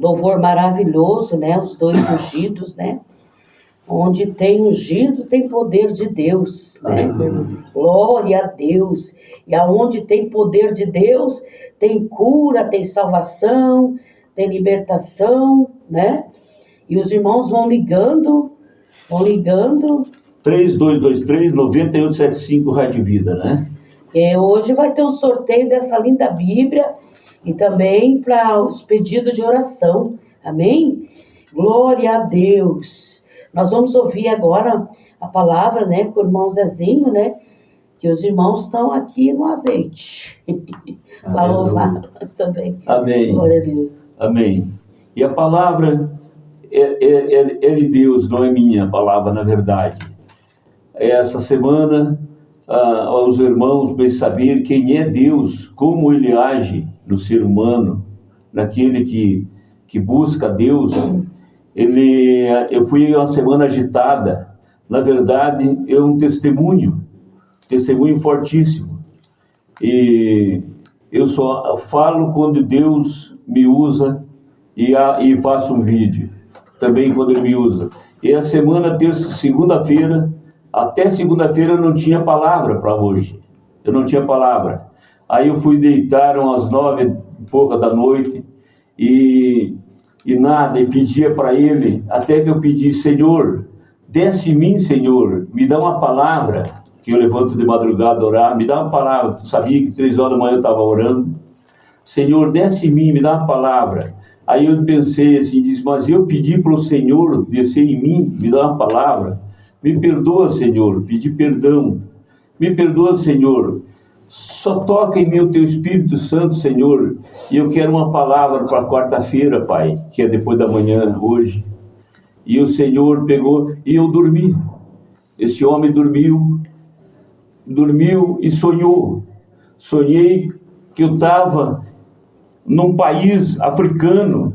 louvor maravilhoso, né? Os dois ungidos, né? Onde tem ungido, tem poder de Deus, né? Glória a Deus. E aonde tem poder de Deus, tem cura, tem salvação, tem libertação, né? E os irmãos vão ligando. 3223-9875 Rádio Vida, né? Hoje vai ter um sorteio dessa linda Bíblia e também para os pedidos de oração. Amém? Glória a Deus. Nós vamos ouvir agora a palavra, né, com o irmão Zezinho, né? Que os irmãos estão aqui no azeite. Para louvar também. Amém. Glória a Deus. Amém. E a palavra é de Deus, não é minha palavra, na verdade. Essa semana, os irmãos bem saber quem é Deus, como Ele age no ser humano, naquele que busca Deus. Eu fui uma semana agitada. Na verdade, é um testemunho fortíssimo. E eu só falo quando Deus me usa e faço um vídeo. Também quando Ele me usa. E a semana, segunda-feira, até segunda-feira eu não tinha palavra para hoje. Eu não tinha palavra. Aí eu fui deitar às 9h da noite e nada, e pedia para Ele, até que eu pedi: Senhor, desce em mim, Senhor, me dá uma palavra, que eu levanto de madrugada a orar, me dá uma palavra. Tu sabia que 3h da manhã eu estava orando? Senhor, desce em mim, me dá uma palavra. Aí eu pensei assim, disse: mas eu pedi para o Senhor descer em mim, me dar uma palavra. Me perdoa, Senhor, pedi perdão. Me perdoa, Senhor. Só toca em mim o Teu Espírito Santo, Senhor. E eu quero uma palavra para quarta-feira, Pai, que é depois da manhã, hoje. E o Senhor pegou e eu dormi. Esse homem dormiu e sonhou. Sonhei que eu estava num país africano.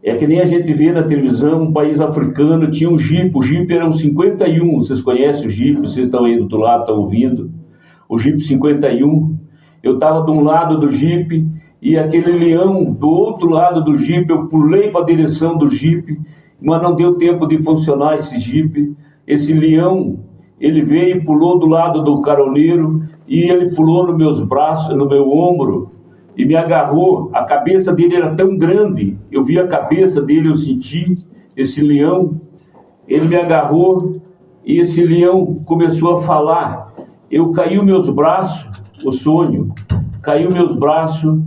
É que nem a gente vê na televisão, um país africano, tinha um jipe. O jipe era um 51, vocês conhecem o jipe, vocês estão aí do outro lado, estão ouvindo. O jipe 51. Eu estava de um lado do jipe e aquele leão do outro lado do jipe. Eu pulei para a direção do jipe, mas não deu tempo de funcionar esse jipe. Esse leão, ele veio e pulou do lado do caroneiro e ele pulou nos meus braços, no meu ombro, e me agarrou. A cabeça dele era tão grande, eu vi a cabeça dele, eu senti esse leão. Ele me agarrou e esse leão começou a falar. Eu caí os meus braços, o sonho, caiu meus braços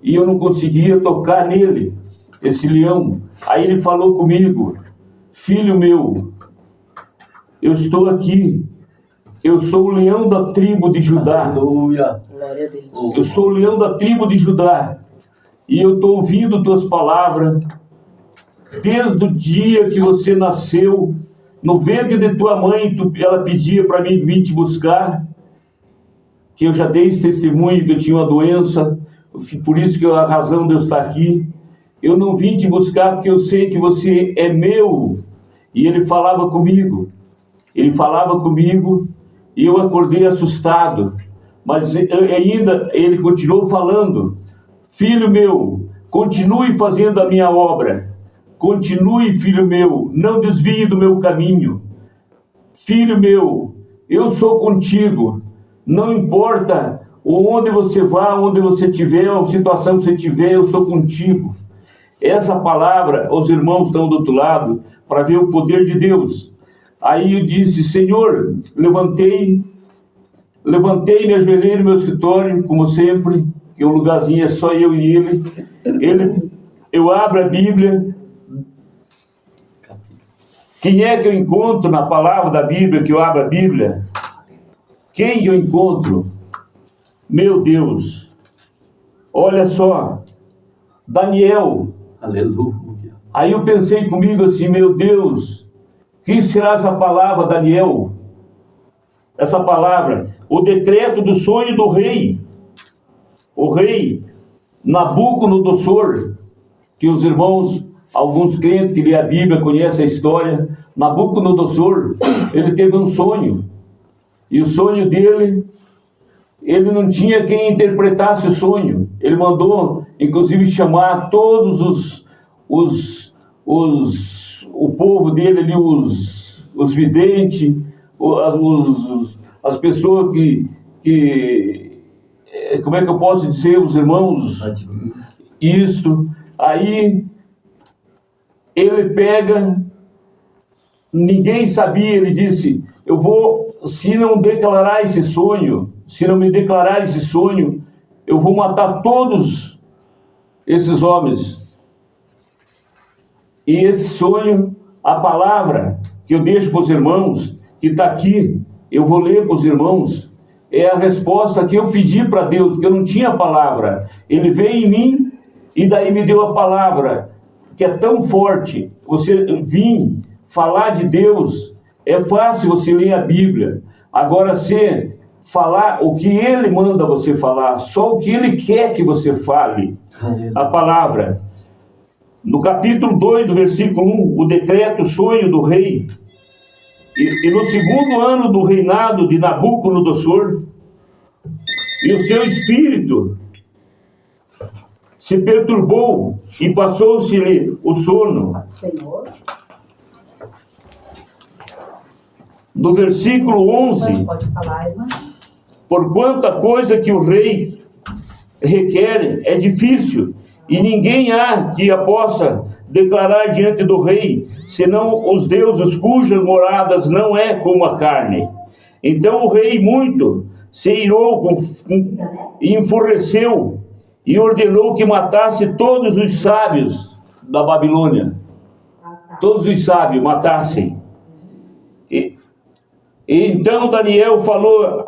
e eu não conseguia tocar nele, esse leão. Aí ele falou comigo: filho meu, eu estou aqui. Eu sou o leão da tribo de Judá. Glória a Deus. Eu sou o leão da tribo de Judá. E eu estou ouvindo tuas palavras. Desde o dia que você nasceu, no ventre de tua mãe, ela pedia para mim vir te buscar. Que eu já dei esse testemunho que eu tinha uma doença. Por isso que a razão de eu estar aqui. Eu não vim te buscar porque eu sei que você é meu. E ele falava comigo. E eu acordei assustado, mas ainda ele continuou falando: filho meu, continue fazendo a minha obra, continue, filho meu, não desvie do meu caminho. Filho meu, eu sou contigo, não importa onde você vá, onde você estiver, a situação que você tiver, eu sou contigo. Essa palavra, os irmãos estão do outro lado, para ver o poder de Deus. Aí eu disse: Senhor, levantei, me ajoelhei no meu escritório, como sempre, que o lugarzinho é só eu e ele. Eu abro a Bíblia. Quem é que eu encontro na palavra da Bíblia, que eu abro a Bíblia? Quem eu encontro? Meu Deus! Olha só, Daniel. Aleluia. Aí eu pensei comigo assim: meu Deus, que será essa palavra, Daniel? Essa palavra, o decreto do sonho do rei. O rei Nabucodonosor, que os irmãos, alguns crentes que lêem a Bíblia, conhecem a história. Nabucodonosor, ele teve um sonho. E o sonho dele, ele não tinha quem interpretasse o sonho. Ele mandou inclusive chamar todos o povo dele ali, os videntes, as pessoas que, como é que eu posso dizer, os irmãos, isto, aí ele pega, ninguém sabia, ele disse, eu vou, se não declarar esse sonho, se não me declarar esse sonho, eu vou matar todos esses homens. E esse sonho, a palavra que eu deixo para os irmãos, que está aqui, eu vou ler para os irmãos, é a resposta que eu pedi para Deus, porque eu não tinha palavra. Ele veio em mim e daí me deu a palavra, que é tão forte. Você vir falar de Deus, é fácil você ler a Bíblia. Agora, você falar o que Ele manda você falar, só o que Ele quer que você fale, a palavra. No capítulo 2, do versículo 1, o decreto, o sonho do rei. E no segundo ano do reinado de Nabucodonosor, e o seu espírito se perturbou e passou-se-lhe o sono. Senhor. Do versículo 11, Pode falar, irmã. porquanto a coisa que o rei requer é difícil, e ninguém há que a possa declarar diante do rei, senão os deuses cujas moradas não é como a carne. Então o rei muito se irou e enfureceu, e ordenou que matasse todos os sábios da Babilônia. Todos os sábios matassem. E então Daniel falou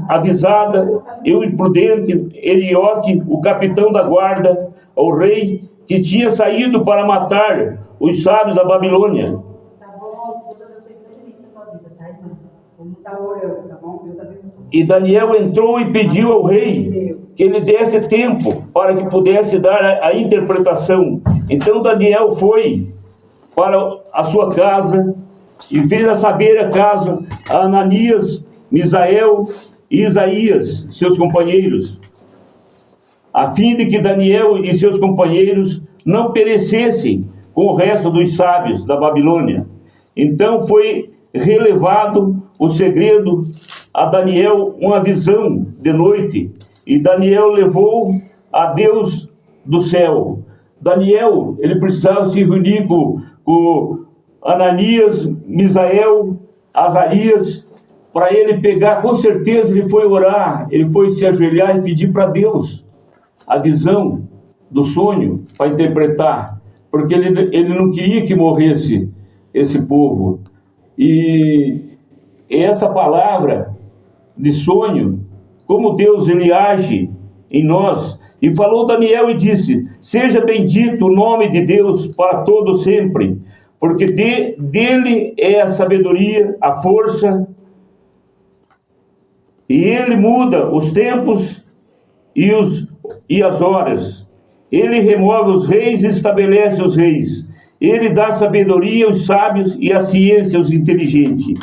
avisada, e o imprudente Arioque, o capitão da guarda, ao rei, que tinha saído para matar os sábios da Babilônia. Tá bom, Deus abençoe grandemente a tua vida, tá, irmã? Vamos estar orando, tá bom? Deus abençoe. E Daniel entrou e pediu ao rei que ele desse tempo para que pudesse dar a interpretação. Então Daniel foi para a sua casa e fez a saber a casa a Ananias, Misael e Isaías, seus companheiros, a fim de que Daniel e seus companheiros não perecessem com o resto dos sábios da Babilônia. Então foi relevado o segredo a Daniel uma visão de noite, e Daniel levou a Deus do céu. Daniel, ele precisava se reunir com Ananias, Misael, Azarias, para ele pegar, com certeza ele foi orar, ele foi se ajoelhar e pedir para Deus a visão do sonho para interpretar, porque ele não queria que morresse esse povo. E essa palavra de sonho, como Deus ele age em nós, e falou Daniel e disse, seja bendito o nome de Deus para todo sempre, porque dele é a sabedoria, a força, e ele muda os tempos e as horas. Ele remove os reis e estabelece os reis. Ele dá sabedoria aos sábios e a ciência aos inteligentes.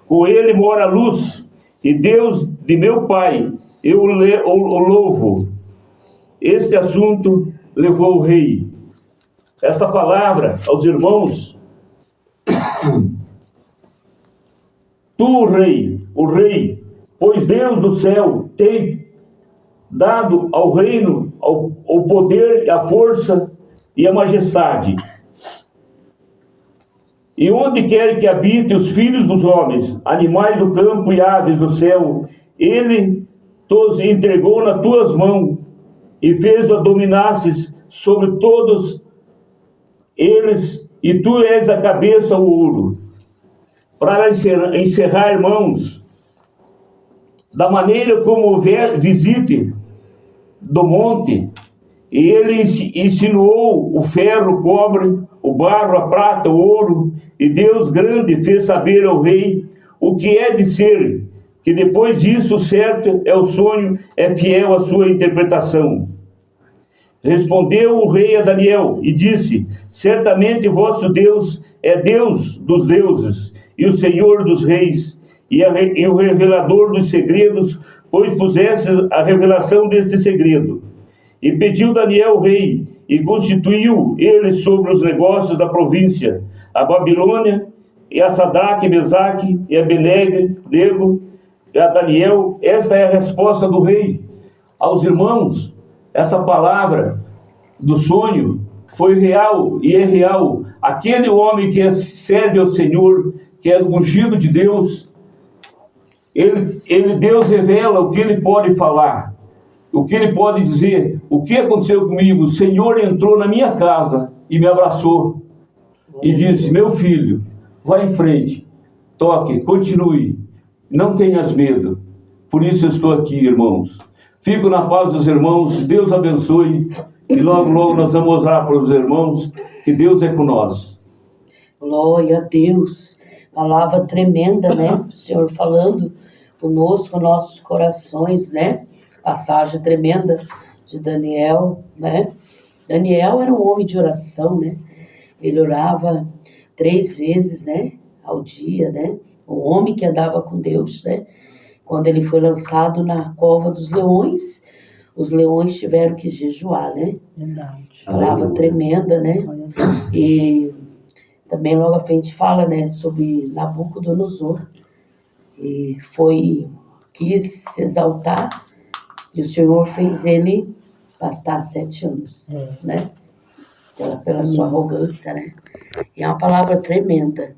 Com ele mora a luz, e Deus de meu Pai, eu o louvo. Este assunto levou o rei. Essa palavra aos irmãos, tu, o rei, pois Deus do céu tem dado ao reino o poder, a força e a majestade. E onde quer que habite os filhos dos homens, animais do campo e aves do céu, ele os entregou nas tuas mãos e fez-o dominasses sobre todos eles, e tu és a cabeça, o ouro. Para encerrar, irmãos, da maneira como visite do monte, e ele insinuou o ferro, o cobre, o barro, a prata, o ouro, e Deus grande fez saber ao rei o que é de ser, que depois disso certo é o sonho, é fiel à sua interpretação. Respondeu o rei a Daniel e disse, certamente vosso Deus é Deus dos deuses, e o Senhor dos reis, e o revelador dos segredos, pois pusestes a revelação deste segredo. E pediu Daniel o rei, e constituiu ele sobre os negócios da província, a Babilônia, e a Sadraque, Mesaque, e a Abednego, e a Daniel. Esta é a resposta do rei aos irmãos. Essa palavra do sonho foi real e é real. Aquele homem que serve ao Senhor, que é ungido de Deus, Deus revela o que ele pode falar, o que ele pode dizer. O que aconteceu comigo? O Senhor entrou na minha casa e me abraçou e disse: meu filho, vá em frente, toque, continue, não tenhas medo. Por isso eu estou aqui, irmãos. Fico na paz dos irmãos, Deus abençoe, e logo, logo nós vamos orar para os irmãos, que Deus é com nós. Glória a Deus. Palavra tremenda, né? O Senhor falando conosco, nossos corações, né? Passagem tremenda de Daniel, né? Daniel era um homem de oração, né? Ele orava 3 vezes, né? Ao dia, né? Um homem que andava com Deus, né? Quando ele foi lançado na cova dos leões, os leões tiveram que jejuar, né? Verdade. Palavra tremenda, né? E também logo à frente fala, né, sobre Nabucodonosor. E quis se exaltar, e o Senhor fez ele pastar 7 anos, né? Pela sua arrogância, né? E é uma palavra tremenda.